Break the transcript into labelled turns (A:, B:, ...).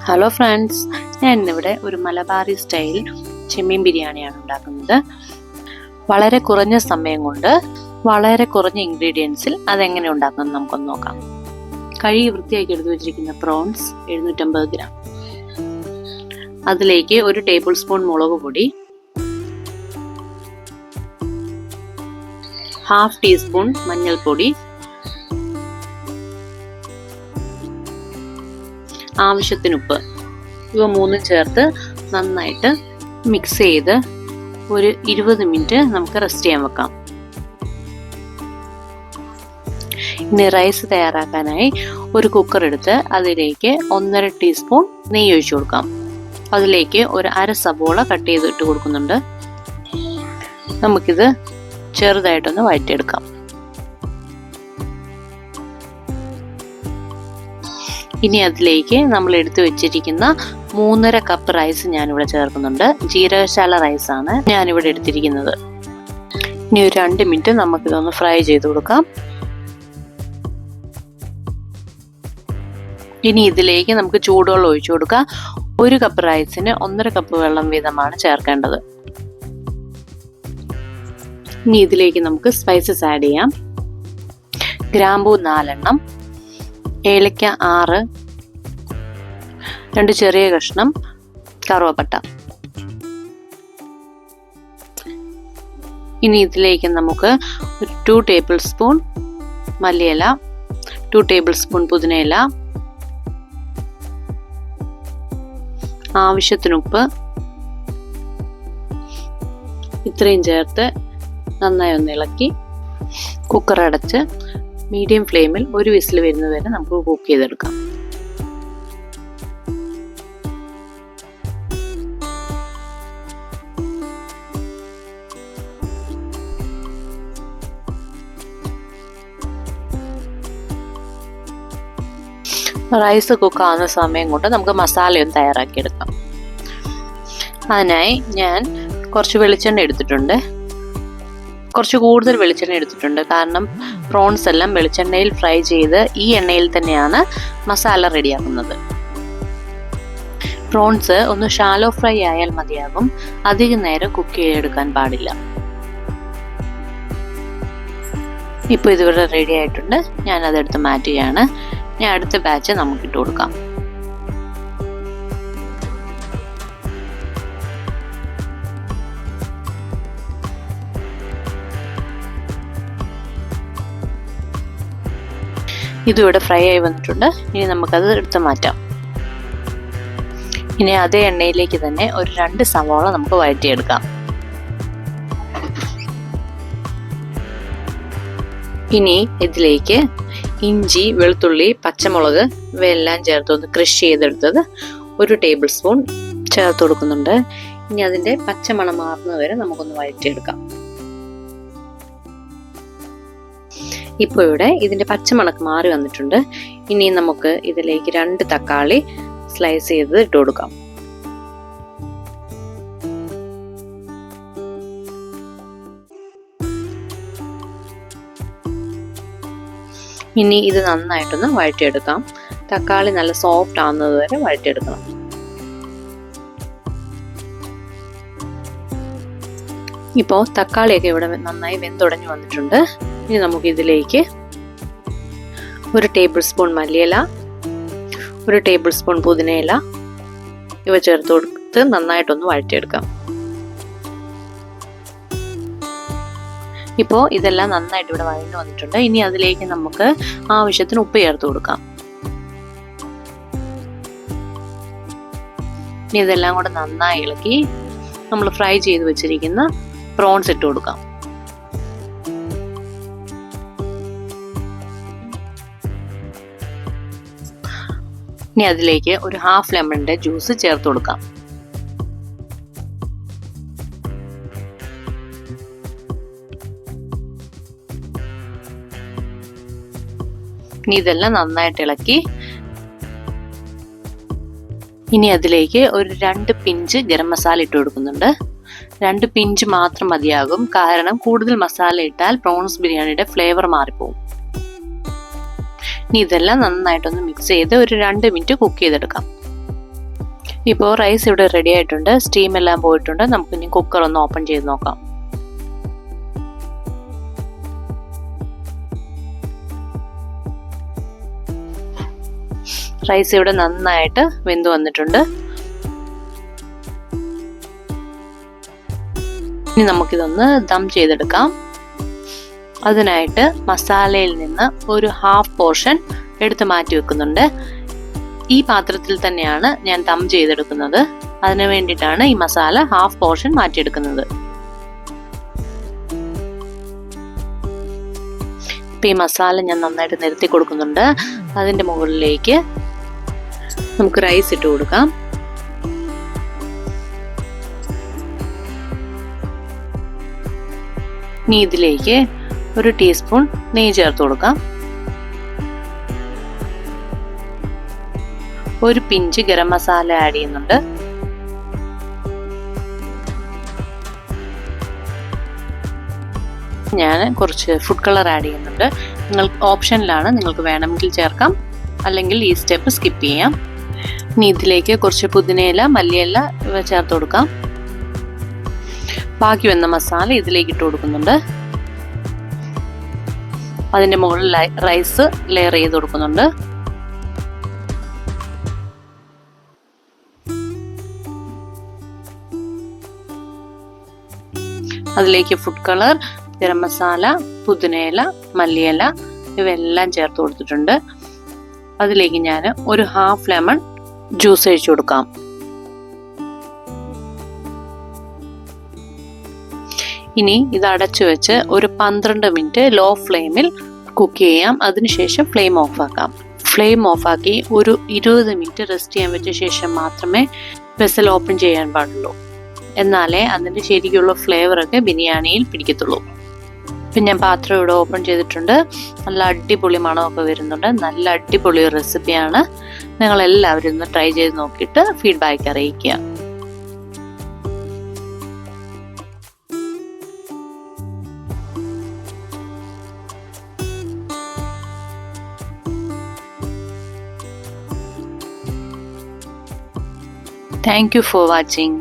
A: Hello friends, ഞാൻ ഇന്നിവിടെ ഒരു മലബാറി സ്റ്റൈൽ ചെമ്മീൻ ബിരിയാണിയാണ് ഉണ്ടാക്കുന്നത്. വളരെ കുറഞ്ഞ സമയം കൊണ്ട് വളരെ കുറഞ്ഞ ഇൻഗ്രീഡിയൻസിൽ അതെങ്ങനെ ഉണ്ടാക്കുന്നത് നമുക്കൊന്ന് നോക്കാം. കഴുകി വൃത്തിയാക്കി എടുത്തു വെച്ചിരിക്കുന്ന പ്രോൺസ് 750 ഗ്രാം. അതിലേക്ക് 1 ടേബിൾ സ്പൂൺ മുളക് പൊടി, 1/2 ടീസ്പൂൺ മഞ്ഞൾപ്പൊടി, ആവശ്യത്തിന് ഉപ്പ്, ഇവ മൂന്നും ചേർത്ത് നന്നായിട്ട് മിക്സ് ചെയ്ത് ഒരു 20 മിനിറ്റ് നമുക്ക് റെസ്റ്റ് ചെയ്യാൻ വെക്കാം. ഇനി റൈസ് തയ്യാറാക്കാനായി ഒരു കുക്കർ എടുത്ത് അതിലേക്ക് 1.5 ടീസ്പൂൺ നെയ്യ് ഒഴിച്ചു കൊടുക്കാം. അതിലേക്ക് ഒരു അര സബോള കട്ട് ചെയ്തിട്ട് കൊടുക്കുന്നുണ്ട്. നമുക്കിത് ചെറുതായിട്ടൊന്ന് വഴറ്റിയെടുക്കാം. ഇനി അതിലേക്ക് നമ്മൾ എടുത്തു വെച്ചിരിക്കുന്ന 3.5 കപ്പ് റൈസ് ഞാനിവിടെ ചേർക്കുന്നുണ്ട്. ജീരകശാല റൈസാണ് ഞാനിവിടെ എടുത്തിരിക്കുന്നത്. ഇനി ഒരു 2 മിനിറ്റ് നമുക്കിതൊന്ന് ഫ്രൈ ചെയ്ത് കൊടുക്കാം. ഇനി ഇതിലേക്ക് നമുക്ക് ചൂടുവെള്ളം ഒഴിച്ചു കൊടുക്കാം. 1 കപ്പ് റൈസിന് 1.5 കപ്പ് വെള്ളം വീതമാണ് ചേർക്കേണ്ടത്. ഇനി ഇതിലേക്ക് നമുക്ക് സ്പൈസസ് ആഡ് ചെയ്യാം. ഗ്രാമ്പൂ 4 എണ്ണം, ഏലക്ക 6, 2 ചെറിയ കഷ്ണം കറുവപ്പട്ട. ഇനി ഇതിലേക്ക് നമുക്ക് ഒരു 2 ടേബിൾ സ്പൂൺ മല്ലിയില, 2 ടേബിൾ സ്പൂൺ പുതിനയില, ആവശ്യത്തിന് ഉപ്പ്, ഇത്രയും ചേർത്ത് നന്നായി ഒന്ന് ഇളക്കി കുക്കർ അടച്ച് മീഡിയം ഫ്ലെയിമിൽ 1 വിസിൽ വരുന്നത് വരെ നമുക്ക് കുക്ക് ചെയ്തെടുക്കാം. റൈസ് കുക്കാവുന്ന സമയം കൊണ്ട് നമുക്ക് മസാലയൊന്ന് തയ്യാറാക്കിയെടുക്കാം. അതിനായി ഞാൻ കുറച്ച് വെളിച്ചെണ്ണ എടുത്തിട്ടുണ്ട്. കുറച്ച് കൂടുതൽ വെളിച്ചെണ്ണ എടുത്തിട്ടുണ്ട്. കാരണം പ്രോൺസ് എല്ലാം വെളിച്ചെണ്ണയിൽ ഫ്രൈ ചെയ്ത് ഈ എണ്ണയിൽ തന്നെയാണ് മസാല റെഡിയാക്കുന്നത്. പ്രോൺസ് ഒന്ന് ഷാലോ ഫ്രൈ ആയാൽ മതിയാകും. അധികം നേരം കുക്ക് ചെയ്തെടുക്കാൻ പാടില്ല. ഇപ്പോൾ ഇതിവിടെ റെഡി ആയിട്ടുണ്ട്. ഞാൻ അതെടുത്ത് മാറ്റുകയാണ്. ഇനി അടുത്ത ബാച്ച് നമുക്ക് ഇട്ട് കൊടുക്കാം. ഇതിവിടെ ഫ്രൈ ആയി വന്നിട്ടുണ്ട്. ഇനി നമുക്കത് എടുത്ത് മാറ്റാം. ഇനി അതേ എണ്ണയിലേക്ക് തന്നെ ഒരു 2 സവാള നമുക്ക് വഴറ്റിയെടുക്കാം. ഇനി ഇതിലേക്ക് ഇഞ്ചി, വെളുത്തുള്ളി, പച്ചമുളക് ഇവയെല്ലാം ചേർത്തൊന്ന് ക്രഷ് ചെയ്തെടുത്തത് 1 ടേബിൾ സ്പൂൺ ചേർത്ത് കൊടുക്കുന്നുണ്ട്. ഇനി അതിൻ്റെ പച്ചമണം മാറുന്നത് വരെ നമുക്കൊന്ന് വഴറ്റിയെടുക്കാം. ഇപ്പോൾ ഇവിടെ ഇതിൻ്റെ പച്ചമണക്ക് മാറി വന്നിട്ടുണ്ട്. ഇനി നമുക്ക് ഇതിലേക്ക് 2 തക്കാളി സ്ലൈസ് ചെയ്ത് ഇട്ട് കൊടുക്കാം. ഇനി ഇത് നന്നായിട്ടൊന്ന് വഴറ്റിയെടുക്കാം. തക്കാളി നല്ല സോഫ്റ്റ് ആവുന്നത് വരെ വഴറ്റിയെടുക്കണം. ഇപ്പോൾ തക്കാളിയൊക്കെ ഇവിടെ നന്നായി വെന്തുടഞ്ഞു വന്നിട്ടുണ്ട്. ഇനി നമുക്ക് ഇതിലേക്ക് 1 ടേബിൾ സ്പൂൺ മല്ലിയില, 1 ടേബിൾ സ്പൂൺ പുതിനയില ഇവ ചേർത്ത് കൊടുത്ത് നന്നായിട്ടൊന്ന് വഴറ്റിയെടുക്കാം. ഇപ്പോൾ ഇതെല്ലാം നന്നായിട്ട് ഇവിടെ വഴഞ്ഞു വന്നിട്ടുണ്ട്. ഇനി അതിലേക്ക് നമുക്ക് ആവശ്യത്തിന് ഉപ്പ് ചേർത്ത് കൊടുക്കാം. ഇനി ഇതെല്ലാം കൂടെ നന്നായി ഇളക്കി നമ്മൾ ഫ്രൈ ചെയ്ത് വെച്ചിരിക്കുന്ന പ്രോൺസ് ഇട്ട് കൊടുക്കാം. ഇനി അതിലേക്ക് ഒരു 1/2 ലെമണിന്റെ ജ്യൂസ് ചേർത്ത് കൊടുക്കാം. ഇനി ഇതെല്ലാം നന്നായിട്ട് ഇളക്കി ഇനി അതിലേക്ക് ഒരു 2 പിഞ്ച് ഗരം മസാല ഇട്ട് കൊടുക്കുന്നുണ്ട്. 2 പിഞ്ച് മാത്രം മതിയാകും. കാരണം കൂടുതൽ മസാല ഇട്ടാൽ പ്രോൺസ് ബിരിയാണിയുടെ ഫ്ലേവർ മാറിപ്പോകും. ഇനി ഇതെല്ലാം നന്നായിട്ടൊന്ന് മിക്സ് ചെയ്ത് ഒരു 2 മിനിറ്റ് കുക്ക് ചെയ്തെടുക്കാം. ഇപ്പോൾ റൈസ് ഇവിടെ റെഡി ആയിട്ടുണ്ട്. സ്റ്റീം എല്ലാം പോയിട്ടുണ്ട്. നമുക്കിനി കുക്കർ ഒന്ന് ഓപ്പൺ ചെയ്ത് നോക്കാം. റൈസ് ഇവിടെ നന്നായിട്ട് വെന്ത് വന്നിട്ടുണ്ട്. ഇനി നമുക്കിതൊന്ന് ദം ചെയ്തെടുക്കാം. അതിനായിട്ട് മസാലയിൽ നിന്ന് ഒരു ഹാഫ് പോർഷൻ എടുത്ത് മാറ്റി വെക്കുന്നുണ്ട്. ഈ പാത്രത്തിൽ തന്നെയാണ് ഞാൻ ദം ചെയ്തെടുക്കുന്നത്. അതിനു വേണ്ടിയിട്ടാണ് ഈ മസാല ഹാഫ് പോർഷൻ മാറ്റിയെടുക്കുന്നത്. ഇപ്പം ഈ മസാല ഞാൻ നന്നായിട്ട് നിരത്തി കൊടുക്കുന്നുണ്ട്. അതിൻ്റെ മുകളിലേക്ക് നമുക്ക് റൈസ് ഇട്ട് കൊടുക്കാം. ഇനി ഇതിലേക്ക് ഒരു ടീസ്പൂൺ നെയ്യ് ചേർത്ത് കൊടുക്കാം. ഒരു പിഞ്ച് ഗരം മസാല ആഡ് ചെയ്യുന്നുണ്ട്. ഞാൻ കുറച്ച് ഫുഡ് കളർ ആഡ് ചെയ്യുന്നുണ്ട്. നിങ്ങൾക്ക് ഓപ്ഷനിലാണ്, നിങ്ങൾക്ക് വേണമെങ്കിൽ ചേർക്കാം, അല്ലെങ്കിൽ ഈ സ്റ്റെപ്പ് സ്കിപ്പ് ചെയ്യാം. ഇനി ഇതിലേക്ക് കുറച്ച് പുതിനയില, മല്ലിയില ഇവ ചേർത്ത് കൊടുക്കാം. ബാക്കി വന്ന മസാല ഇതിലേക്ക് ഇട്ട് കൊടുക്കുന്നുണ്ട്. അതിൻ്റെ മുകളിൽ റൈസ് ലെയർ ചെയ്ത് കൊടുക്കുന്നുണ്ട്. അതിലേക്ക് ഫുഡ് കളർ, ഗരം മസാല, പുതിനയില, മല്ലിയില ഇവയെല്ലാം ചേർത്ത് കൊടുത്തിട്ടുണ്ട്. അതിലേക്ക് ഞാൻ ഒരു ഹാഫ് ലെമൺ ജ്യൂസ് ഒഴിച്ചു കൊടുക്കാം. ഇനി ഇത് അടച്ചു വെച്ച് ഒരു 12 മിനിറ്റ് ലോ ഫ്ലെയിമിൽ കുക്ക് ചെയ്യാം. അതിനുശേഷം ഫ്ലെയിം ഓഫ് ആക്കാം. ഫ്ലെയിം ഓഫാക്കി ഒരു 20 മിനിറ്റ് റെസ്റ്റ് ചെയ്യാൻ വെച്ച ശേഷം മാത്രമേ വെസൽ ഓപ്പൺ ചെയ്യാൻ പാടുള്ളൂ. എന്നാലേ അതിൻ്റെ ശരിക്കുള്ള ഫ്ലേവറൊക്കെ ബിരിയാണിയിൽ പിടിക്കത്തുള്ളൂ. പിന്നെ ഞാൻ പാത്രം ഇവിടെ ഓപ്പൺ ചെയ്തിട്ടുണ്ട്. നല്ല അടിപൊളി മണമൊക്കെ വരുന്നുണ്ട്. നല്ല അടിപൊളി റെസിപ്പിയാണ്. നിങ്ങളെല്ലാവരും ഒന്ന് ട്രൈ ചെയ്ത് നോക്കിയിട്ട് ഫീഡ്ബാക്ക് അറിയിക്കുക. Thank you for watching.